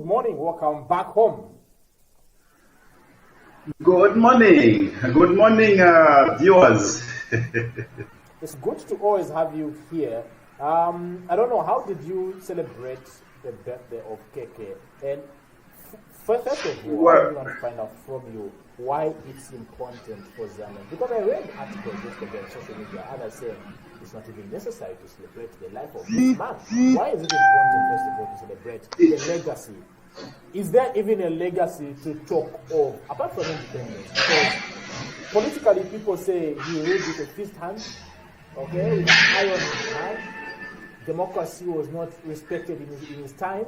good morning. Welcome back home. Good morning. Good morning, viewers. It's good to always have you here. I don't know, how did you celebrate the birthday of KK? And first of all, I want to find out from you why it's important for Zambia. Because I read articles yesterday on social media, others saying it's not even necessary to celebrate the life of this man. Why is it important, first of all, to celebrate the legacy? Is there even a legacy to talk of, apart from independence? Because politically, people say he ruled with a fist hand, okay, with an iron hand. Democracy was not respected in his time,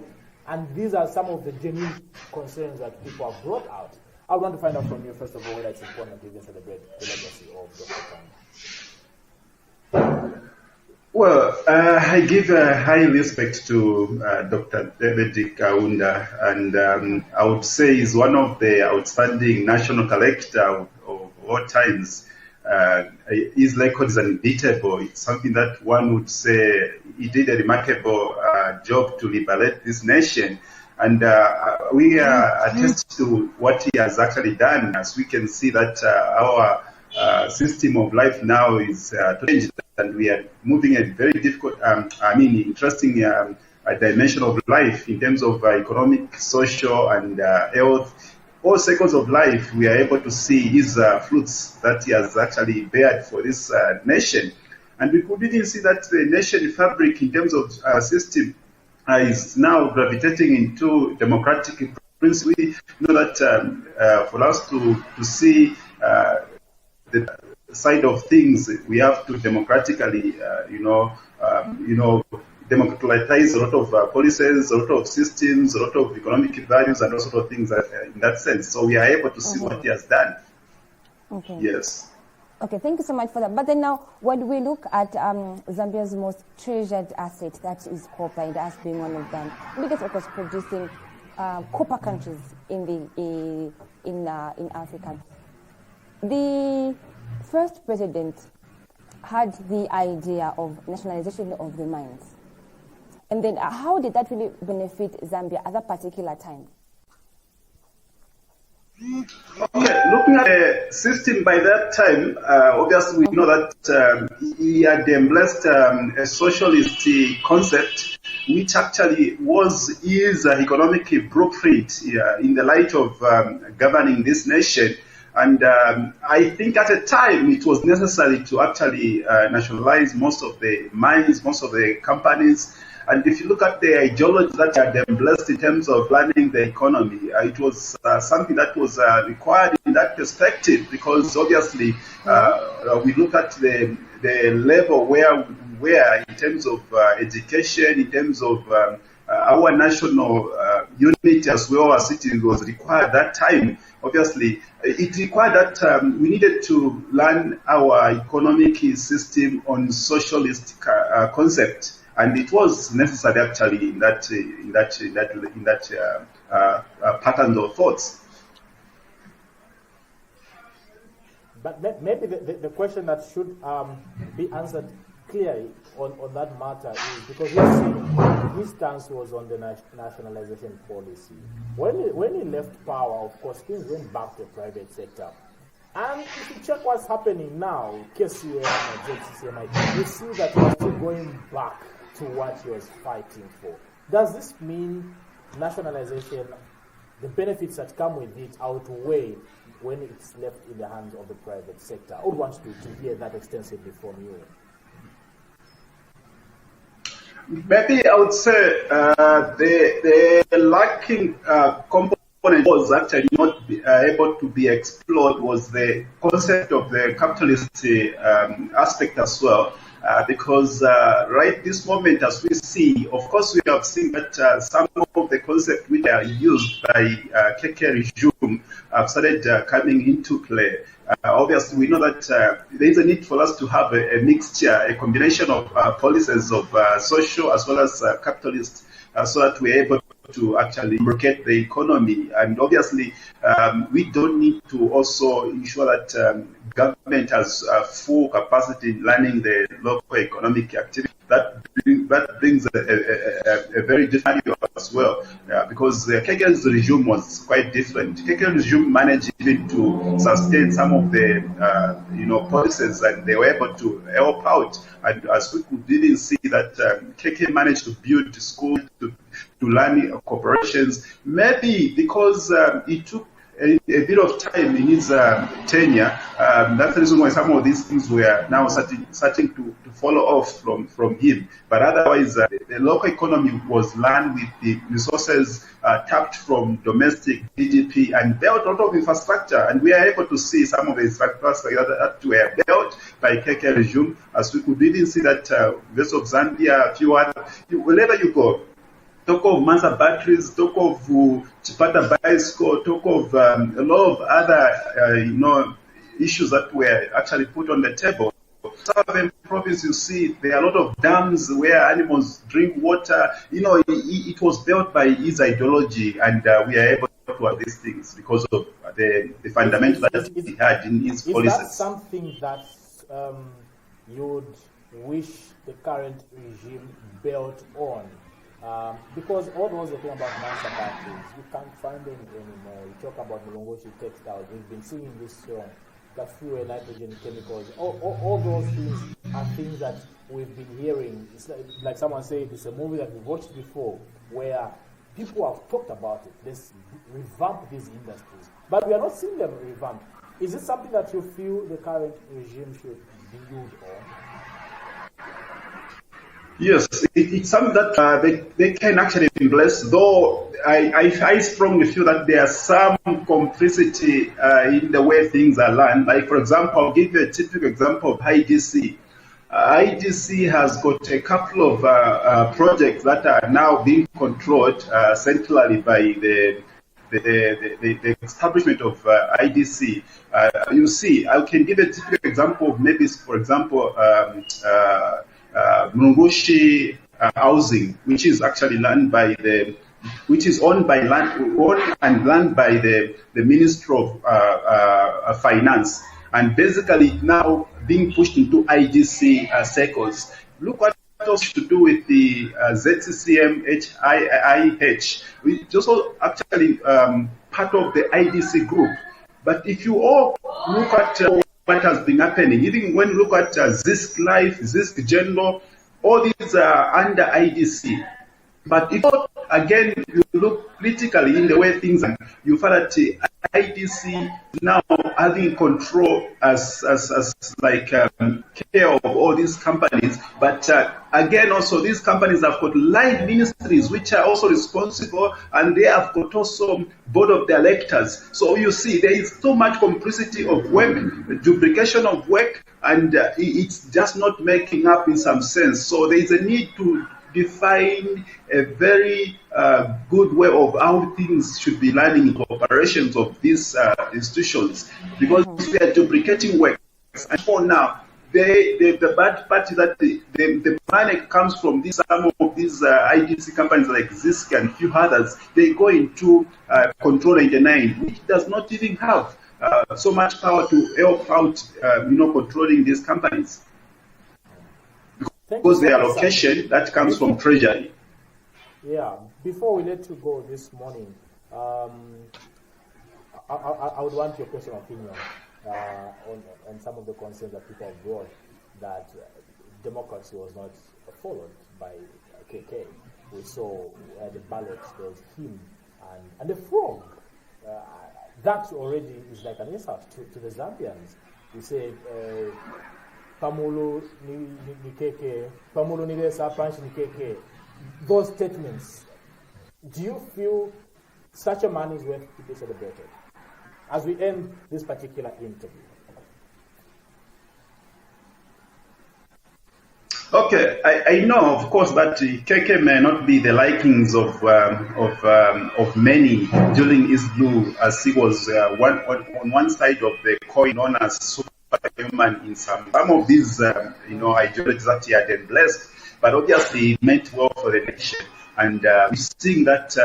and these are some of the genuine concerns that people have brought out. I want to find out from you, first of all, whether it's important to even celebrate the legacy of Dr. Kaunda. Well, I give high respect to Dr. David Kaunda, and I would say he's one of the outstanding national collectors of all times. His record is unbeatable. It's something that one would say he did a remarkable job to liberate this nation. And we attest to what he has actually done, as we can see that our system of life now is changed, and we are moving a very difficult, interesting dimension of life in terms of economic, social, and health. All sectors of life, we are able to see his fruits that he has actually bared for this nation. And we could even see that the nation fabric in terms of system is now gravitating into democratic principles. We know that for us to see the side of things, we have to democratically, democratize a lot of policies, a lot of systems, a lot of economic values, and all sort of things in that sense. So we are able to see what he has done. Okay. Yes. Okay, thank you so much for that. But then now, when we look at Zambia's most treasured asset, that is copper, and us being one of them, biggest of course producing copper countries in Africa. The first president had the idea of nationalization of the mines. And then how did that really benefit Zambia at that particular time? Okay, looking at the system by that time, obviously we know that he had embraced a socialist concept, which actually was his economic blueprint in the light of governing this nation. And I think at the time it was necessary to actually nationalize most of the mines, most of the companies. And if you look at the ideology that had embraced in terms of planning the economy, it was something that was required in that perspective, because obviously we look at the level where we are in terms of education, in terms of our national unity as well as it was required that time. Obviously, it required that we needed to learn our economic system on socialist concept. And it was necessary actually in that pattern of thoughts. But maybe the question that should be answered clearly on that matter is because we see his stance was on the nationalization policy. When he left power, of course, things went back to the private sector. And if you check what's happening now, KCM and ZCCMI, you see that we're still going back to what he was fighting for. Does this mean nationalization, the benefits that come with it outweigh when it's left in the hands of the private sector? I would want to hear that extensively from you. Maybe I would say the lacking component was actually not able to be explored was the concept of the capitalist aspect as well. Because right this moment, as we see, of course, we have seen that some of the concepts which are used by KK regime have started coming into play. Obviously, we know that there is a need for us to have a mixture, a combination of policies of social as well as capitalist, so that we're able to actually market the economy. And obviously, we don't need to also ensure that government has full capacity in running the local economic activity. That that brings a very different value as well, because Kekel's regime was quite different. Kekel's regime managed even to sustain some of the policies, and they were able to help out. And as we could even see that Keke managed to build schools, to learn corporations, maybe because it took a bit of time in his tenure. That's the reason why some of these things were now starting to follow off from him. But otherwise, the local economy was run with the resources tapped from domestic GDP and built a lot of infrastructure. And we are able to see some of the infrastructure that were built by Keke regime, as we could even see that University of Zambia, a few other, wherever you go, talk of Mansa batteries, talk of Chipata bicycle, talk of a lot of other issues that were actually put on the table. Southern province, you see, there are a lot of dams where animals drink water. It was built by his ideology, and we are able to have these things because of the fundamental that he had in his policies. Is that something that you would wish the current regime built on? Because all those things about Mansa batteries, you can't find them anymore. You talk about Mulongoshi textiles, we've been singing this song, the fuel, nitrogen, chemicals, all those things are things that we've been hearing. It's like someone said, it's a movie that we've watched before, where people have talked about it. Let's revamp these industries. But we are not seeing them revamped. Is it something that you feel the current regime should build on? Yes, it's something that they can actually embrace, though I strongly feel that there are some complicity in the way things are run. Like, for example, I'll give you a typical example of IDC. IDC has got a couple of projects that are now being controlled centrally by the establishment of IDC. You see, I can give a typical example of maybe, for example, Mulongoshi housing, which is actually owned by the Ministry of Finance, and basically now being pushed into IDC circles. Look what else to do with the ZCCM HIIH, which is also actually part of the IDC group. But if you all look at what has been happening, even when you look at ZISC Life, ZISC General, all these are under IDC. But if again you look critically in the way things are, you find that IDC now having control as like care of all these companies. But again, also these companies have got line ministries which are also responsible, and they have got also board of directors. So you see, there is so much complicity of work, duplication of work, and it's just not making up in some sense. So there is a need to define a very good way of how things should be running in operations of these institutions, because we are duplicating work. And for now, the bad part is that the money comes from some of these IDC companies like ZISC and a few others. They go into Control 99, which does not even have so much power to help out, controlling these companies. Because the allocation that comes from Treasury. Yeah. Before we let you go this morning, I would want your personal opinion on some of the concerns that people have brought, that democracy was not followed by KK. We saw the ballot, there was him and the frog. That already is like an insult to the Zambians. We said, Pamulu ni keke, Pamulu ni desa panch ni keke. Those statements, do you feel such a man is worth to be celebrated? As we end this particular interview. Okay, I know, of course, that KK may not be the likings of many during his rule, as he was on one side of the coin known as superhuman in some of these ideologies that he had embraced, but obviously he meant well for the nation. And we're seeing that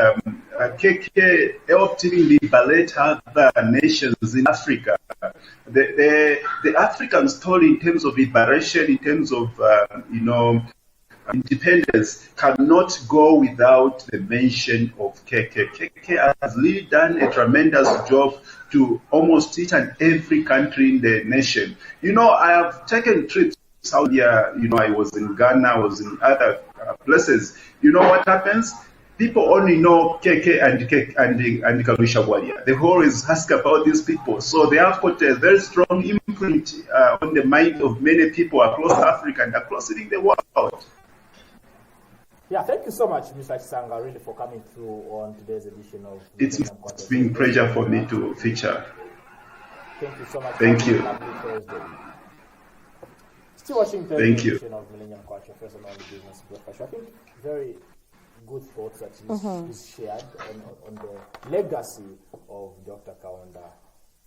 KK helped even liberate other nations in Africa. The African story in terms of liberation, in terms of independence cannot go without the mention of KK. KK has really done a tremendous job to almost each and every country in the nation. I have taken trips to Zambia. I was in Ghana, I was in other places. You know what happens? People only know KK and Kalusha Walia. They always ask about these people. So they have put a very strong imprint on the mind of many people across Africa and across the world. Yeah, thank you so much, Mr. Chisanga, really, for coming through on today's edition of... It's been a pleasure for me to feature. Thank you so much. Thank you. Still watching the edition of Millennium Culture, first and only business breakfast. I think very good thoughts that is shared on the legacy of Dr. Kaunda.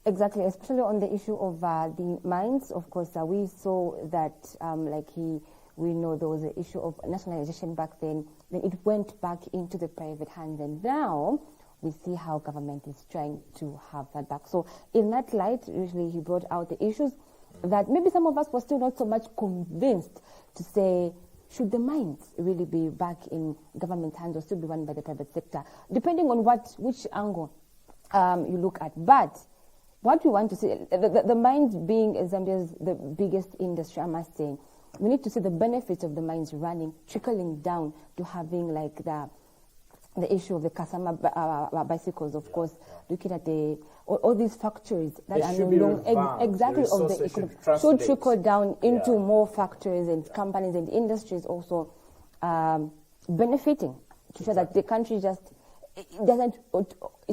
Exactly, especially on the issue of the mines. Of course, we saw that, we know there was an issue of nationalization back then. Then it went back into the private hands, and now we see how government is trying to have that back. So in that light, usually he brought out the issues that maybe some of us were still not so much convinced to say, should the mines really be back in government hands or still be run by the private sector, depending on which angle you look at. But what we want to see, the mines being Zambia's the biggest industry, I must say, we need to see the benefits of the mines running, trickling down to having like the issue of the Kasama bicycles, of course, looking at all these factories that are no longer exactly of the economy should trickle down into more factories and companies and industries also benefiting to show that the country it's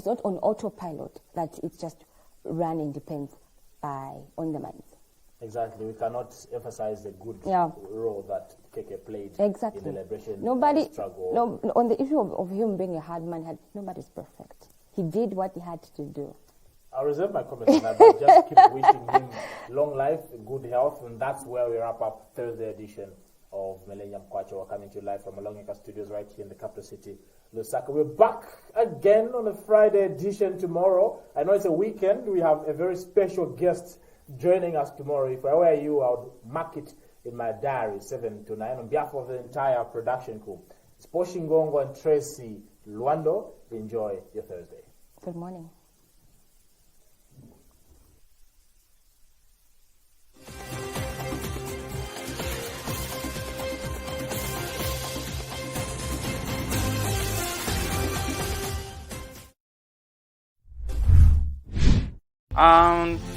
not on autopilot, that it's just running depends on the mines. Exactly. We cannot emphasize the good role that KK played in the liberation struggle. No, on the issue of him being a hard man, nobody's perfect. He did what he had to do. I'll reserve my comments on that, but just keep wishing him long life, good health, and that's where we wrap up Thursday edition of Millennium Culture. We're coming to you live from Alongika Studios right here in the capital city, Lusaka. We're back again on a Friday edition tomorrow. I know it's a weekend. We have a very special guest joining us tomorrow. If I were you, I would mark it in my diary, 7 to 9, on behalf of the entire production crew. It's Poshingongo and Tracy Luando. Enjoy your Thursday. Good morning.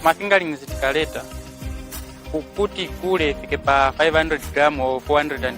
Mafingerings zikaleta kukuti kule fike pa 500 gram or 400